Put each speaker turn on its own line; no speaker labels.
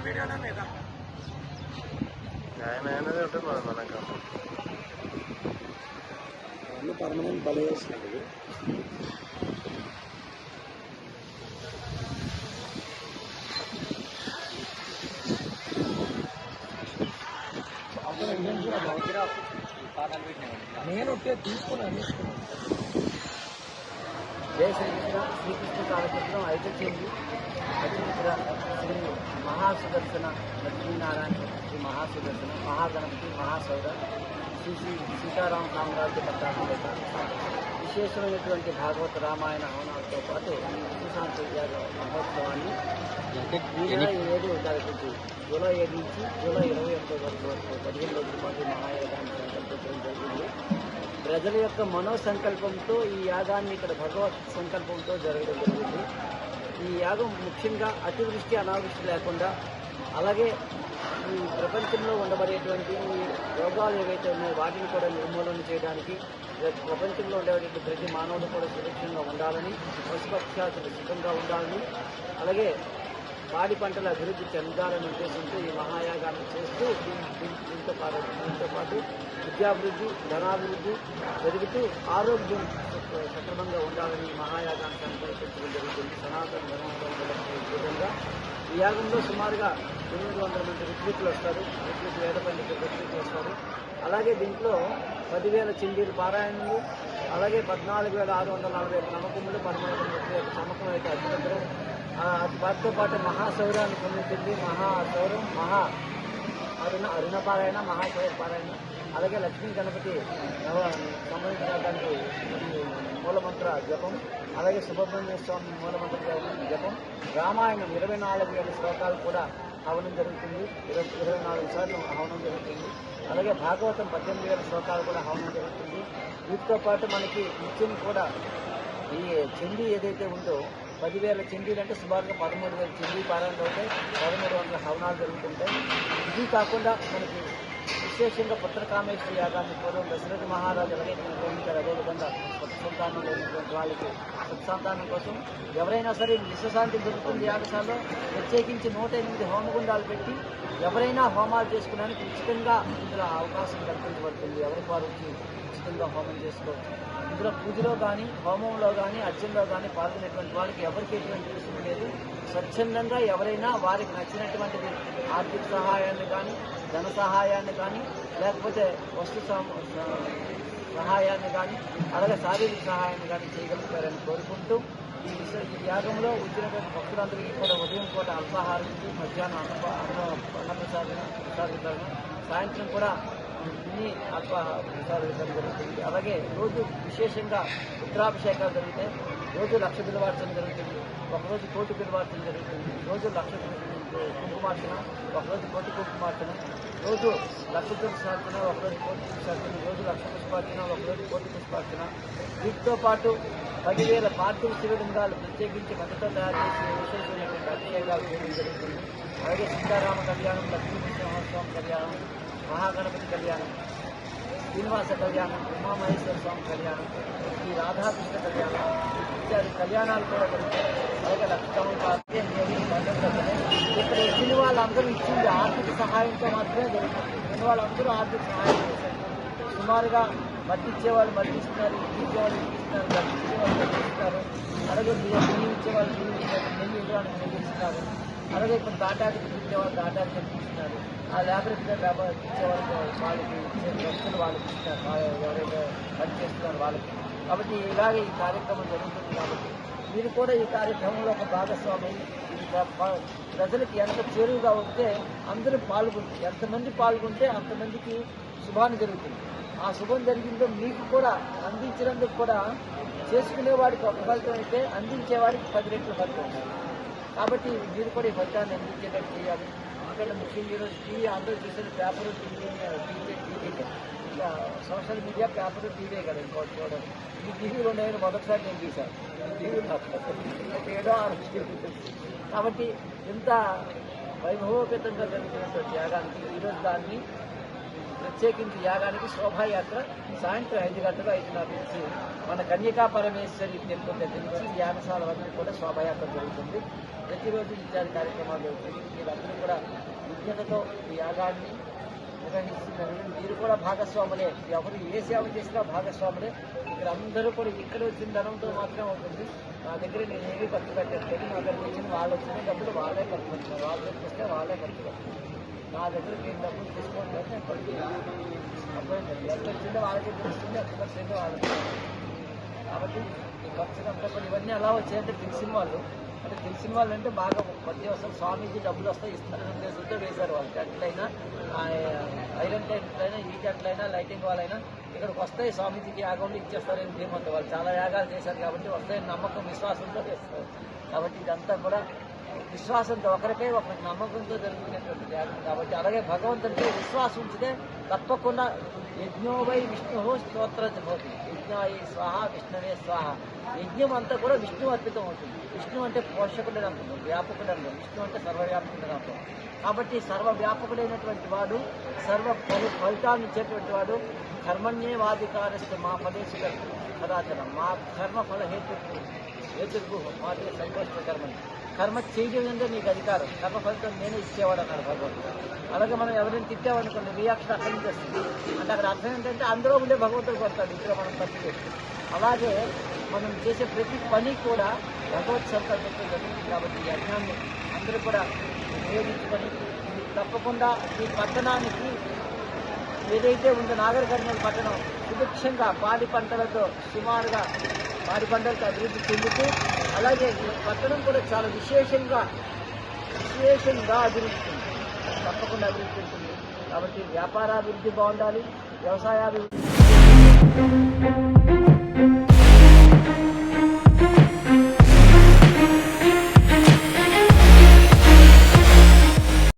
వీడియోనే మీద
న్యాయమైనది ఉంటుంది మనకు
అన్ని పర్మనెంట్ బలి చేసినది.
నేను తీసుకున్నాను.
జయ శ్రీకృష్ణ శ్రీకృష్ణ కాలచక్రం ఐదచేంది అతిమిత్ర శ్రీ మహాసుదర్శన లక్ష్మీనారాయణ శ్రీ మహాసుదర్శన మహాగణపతి మహాసౌర శ్రీ శ్రీ సీతారామ సామ్రాజ్య పట్టాభిషేక విశేషమైనటువంటి భాగవత రామాయణ హవనాలతో పాటు విశ్వశాంతి మహోత్సవాన్ని జూలై 7 తారీఖు జూలై 7 నుంచి జూలై 28 వరకు 15 రోజుల పాటు మహాయాగాన్ని సంకల్పించడం జరిగింది. ప్రజల యొక్క మనోసంకల్పంతో ఈ యాగాన్ని ఇక్కడ భగవత్ సంకల్పంతో జరగడం జరిగింది. ఈ యాగం ముఖ్యంగా అతివృష్టి అనావృష్టి లేకుండా, అలాగే ఈ ప్రపంచంలో ఉండబడేటువంటి రోగాలు ఏవైతే ఉన్నాయో వాటిని కూడా నిర్మూలన చేయడానికి, ప్రపంచంలో ఉండేటువంటి ప్రతి మానవుడు కూడా సురక్షంగా ఉండాలని, పశుపక్షాదులు సుఖంగా ఉండాలని, అలాగే పాడి పంటల అభివృద్ధి చెందాలని ఉద్దేశంతో ఈ మహాయాగాన్ని చేస్తూ దీంతో పాటు విద్యాభివృద్ధి, ధనాభివృద్ధి జరుగుతూ ఆరోగ్యం సక్రమంగా ఉండాలని మహాయాగాన్ని సంకల్పించడం జరుగుతుంది. సనాతన విధంగా ఈ యాగంలో సుమారుగా 800 మంది ఋత్వికులు వస్తారు. వేద పండితులు ఋత్వికులు వస్తారు. అలాగే దీంట్లో 10,000 చిండీలు పారాయణలు, అలాగే 14,640 నమ్మకములు, 13 యొక్క చమకం అయితే అత్యంతరం. వాటితో పాటు మహాసౌరాన్ని పొందుతుంది. మహాసౌరం, అరుణ పారాయణ, మహాసౌర పారాయణ, అలాగే లక్ష్మీ గణపతి సంబంధించినటువంటి మూలమంత్ర జపం, అలాగే సుబ్రహ్మణ్య స్వామి మూలమంత్ర జపం, రామాయణం 24,000 శ్లోకాలు కూడా హవనం జరుగుతుంది. 24 సార్లు హవనం జరుగుతుంది. అలాగే భాగవతం 18,000 శ్లోకాలు కూడా హవనం జరుగుతుంది. వీటితో పాటు మనకి నిత్యం కూడా ఈ చండీ ఏదైతే ఉందో 10,000 చండీలు అంటే సుమారుగా 13,000 చండీ పారాయణలు అవుతాయి. 1,300 హవనాలు జరుగుతుంటాయి. ఇది కాకుండా మనకి విశేషంగా పుత్రకామేశ్వరి యాగాన్ని పూర్వం దశరథ మహారాజు ఎలాగైతే నిర్వహించారు, అదేవిధంగా కొత్త సంతానం లేనటువంటి వాళ్ళకి సత్సంతానం కోసం ఎవరైనా సరే విశ్వశాంతి దొరుకుతుంది యాగశాలలో ప్రత్యేకించి 108 హోమగుండాలు పెట్టి ఎవరైనా హోమాలు చేసుకోవడానికి ఉచితంగా ఇందులో అవకాశం కల్పించబడుతుంది. ఎవరికి వారు వచ్చి ఉచితంగా హోమం చేసుకోవచ్చు. ఇందులో పూజలో కానీ, హోమంలో కానీ, అర్చనలో కానీ పాల్గొనేటువంటి వాళ్ళకి ఎవరికి ఎటువంటి రుసుము లేదు. స్వచ్ఛందంగా ఎవరైనా వారికి నచ్చినటువంటిది ఆర్థిక సహాయాన్ని కానీ, ధన సహాయాన్ని కానీ, లేకపోతే వస్తు సహాయాన్ని కానీ, అలాగే శారీరక సహాయాన్ని కానీ చేయగలుగుతారని కోరుకుంటూ ఈ యాగంలో వచ్చినటువంటి భక్తులందరికీ కూడా ఉదయం పూట అల్పాహారం ఇచ్చి, మధ్యాహ్నం అన్నప్రసాదం వితరణ, సాయంత్రం కూడా ఇన్ని అల్పాహార వితరణ జరుగుతుంది. అలాగే రోజు విశేషంగా రుద్రాభిషేకాలు జరుగుతాయి. రోజు 1,00,000 బిల్వార్చన జరుగుతుంది. ఒకరోజు 1,00,000 బిల్వార్చన జరుగుతుంది. రోజు 1,00,000 కుంకుమార్చన, ఒకరోజు 1,00,000 కుంకుమార్చన, రోజు 1,00,000 తులసార్చన, ఒకరోజు 1,00,000 తులసార్చన, రోజు 1,00,000 పుష్పార్చన, ఒకరోజు 1,00,000 పుష్పార్చన. వీటితో పాటు 10,000 పార్థివ శివలింగాలు ప్రత్యేకించి మట్టితో తయారు చేసి విశేషమైనటువంటి అభిషేకాలు చేయడం జరుగుతుంది. అలాగే సీతారామ కళ్యాణం, లక్ష్మీ నరసింహస్వామి కళ్యాణం, మహాగణపతి కళ్యాణం, శ్రీనివాస కళ్యాణం, ఉమామహేశ్వర స్వామి కళ్యాణం, ఈ రాధాకృష్ణ కళ్యాణం ఇత్యాది కళ్యాణాలు కూడా జరుగుతాయి. అలాగే ఇక్కడ వచ్చిన వాళ్ళందరూ ఇచ్చింది ఆర్థిక సహాయంతో మాత్రమే జరుగుతుంది. వచ్చిన వాళ్ళందరూ ఆర్థిక సహాయం చేశారు. సుమారుగా మట్టి ఇచ్చేవాళ్ళు మట్టి ఇస్తున్నారు, ఇచ్చేవాళ్ళు ఇస్తున్నారు, గట్టి ఇచ్చేవాళ్ళు గట్టి ఇస్తున్నారు, అలాగే బియ్యం ఇచ్చేవాళ్ళు బియ్యం ఇస్తున్నారు, నెయ్యి ఇవ్వడానికి నెయ్యి ఇస్తున్నారు, అలాగే ఇప్పుడు తాటాకి ఇచ్చేవాళ్ళు తాటాకి ఇస్తున్నారు, ఆ లేబర్ ఇచ్చేవాళ్ళు వాళ్ళకి ఇచ్చే వ్యక్తులు వాళ్ళకి ఇస్తున్నారు, ఎవరైతే పని చేస్తున్నారు వాళ్ళకి. కాబట్టి ఇలాగే ఈ కార్యక్రమం జరుగుతుంది. కాబట్టి మీరు కూడా ఈ కార్యక్రమంలో ఒక భాగస్వామి, ప్రజలకి ఎంత చేరువుగా ఉంటే అందరూ పాల్గొంటారు. ఎంతమంది పాల్గొంటే అంతమందికి శుభాన్ని జరుగుతుంది. ఆ శుభం జరిగిందో మీకు కూడా అందించినందుకు కూడా చేసుకునేవాడికి ఒక ఫలితం అయితే అందించేవాడికి 10 రెట్లు ఫలితం ఉంటుంది. కాబట్టి మీరు కూడా ఈ ఫలితాన్ని అందించేటట్టు చేయాలి. ఎందుకంటే ముఖ్యంగా ఈరోజు టీవీ అందరూ చూసేది పేపరు, టీవీ ఇంకా సోషల్ మీడియా, పేపరు, టీవీ కదా ఇంకోటి చూడండి. ఈ టీవీలు ఉన్నాయని మొదటిసారి నేను చూశాను. టీవీ ఏదో ఆలోచించి కాబట్టి ఇంత వైభవోపేతంగా జరుగుతున్నటువంటి త్యాగానికి ఈరోజు దాన్ని ప్రత్యేకించి యాగానికి శోభాయాత్ర సాయంత్రం 5 గంటలు 5:30 నుంచి మన కన్యకా పరమేశ్వరి టెంపుల్ దగ్గర నుంచి ఈ యాగశాల వరకు కూడా శోభాయాత్ర జరుగుతుంది. ప్రతిరోజు ఇత్యాది కార్యక్రమాలు జరుగుతుంది. మీరందరూ కూడా విజ్ఞతతో ఈ యాగాన్ని నిర్వహిస్తున్నారు. మీరు కూడా భాగస్వాములే, ఎవరు ఏ సేవ చేసినా భాగస్వాములే. ఇక్కడ అందరూ కూడా ఇక్కడ వచ్చిన ధనంతో మాత్రం అవుతుంది. నా దగ్గర నేను ఏమీ ఖర్చు పెట్టట్లేదు. నా దగ్గర వచ్చిన వాళ్ళు వచ్చిన డబ్బులు వాళ్ళే ఖర్చు పెడుతున్నారు. వాళ్ళ దగ్గరికి వస్తే వాళ్ళే ఖర్చు పెడుతున్నారు. నా దగ్గర నేను డబ్బులు తీసుకోవడం లేదు, నేను ఖర్చు అర్థమైంది. ఎంత వచ్చిందో వాళ్ళకి తెలుస్తుంది, ఎంత ఖర్చు అయిందో వాళ్ళకి. కాబట్టి ఈ ఖర్చులంతా కూడా ఇవన్నీ ఎలా వచ్చాయంటే తెలిసిన వాళ్ళు అంటే బాగా ప్రతి ఒక్కరు స్వామీజీ డబ్బులు వస్తాయి ఇస్తారనే ఉద్దేశంతో వేశారు. వాళ్ళు టెంట్లైనా ఐరన్ టెంట్లైనా ఈ టెంట్లైనా లైటింగ్ వాళ్ళైనా ఇక్కడికి వస్తాయి స్వామీజీకి యాగంలో ఇచ్చేస్తారని ధీమంతో వాళ్ళు చాలా యాగాలు చేశారు కాబట్టి వస్తాయని నమ్మకం విశ్వాసంతో చేస్తారు. కాబట్టి ఇదంతా కూడా విశ్వాసంతో ఒకరికి నమ్మకంతో జరుగుతున్నటువంటి యాగం. కాబట్టి అలాగే భగవంతుడికి విశ్వాసం ఉంచితే తప్పకుండా యజ్ఞో వై విష్ణు స్తోత్రం భవతి, యజ్ఞాయ స్వాహ విష్ణువే స్వాహ. యజ్ఞం అంతా కూడా విష్ణు అర్పితం అవుతుంది. విష్ణు అంటే పోషకుడని అర్థం, వ్యాపకుడు అర్థం. విష్ణు అంటే సర్వవ్యాపకుడని అర్థం. కాబట్టి సర్వవ్యాపకుడైనటువంటి వాడు, ఫలితాన్ని ఇచ్చేటువంటి వాడు. కర్మణ్యేవాధికారస్తే మా ఫలేషు కదాచనం, మా కర్మ ఫల హేతుర్భు మాటే సంతోష కర్మని. కర్మ చేయడం అంటే నీకు అధికారం, కర్మ ఫలితం నేనే ఇచ్చేవాడు అన్నాడు భగవంతుడు. అలాగే మనం ఎవరైనా తిట్టామనుకోండి రియాక్షన్ అక్కడి నుంచి వస్తుంది. అంటే అక్కడ అర్థం ఏంటంటే అందులో ఉండే భగవంతుడికి వస్తాడు, ఇక్కడ మనం తప్పు చేస్తాం. అలాగే మనం చేసే ప్రతి పని కూడా భగవత్ సంకల్పంతో జరుగుతుంది. కాబట్టి ఈ యజ్ఞాన్ని అందరూ కూడా ఉపయోగించుకొని తప్పకుండా ఈ పట్టణానికి ఏదైతే ఉందో నాగర్ కర్నూలు పట్టణం సుభిక్షంగా పాడి పంటలతో సుమారుగా పాడి పంటలతో అభివృద్ధి చెందుతూ, అలాగే ఈ పట్టణం కూడా చాలా విశేషంగా అభివృద్ధి చెందుతుంది. తప్పకుండా అభివృద్ధి చెందుతుంది. కాబట్టి వ్యాపారాభివృద్ధి బాగుండాలి, వ్యవసాయాభివృద్ధి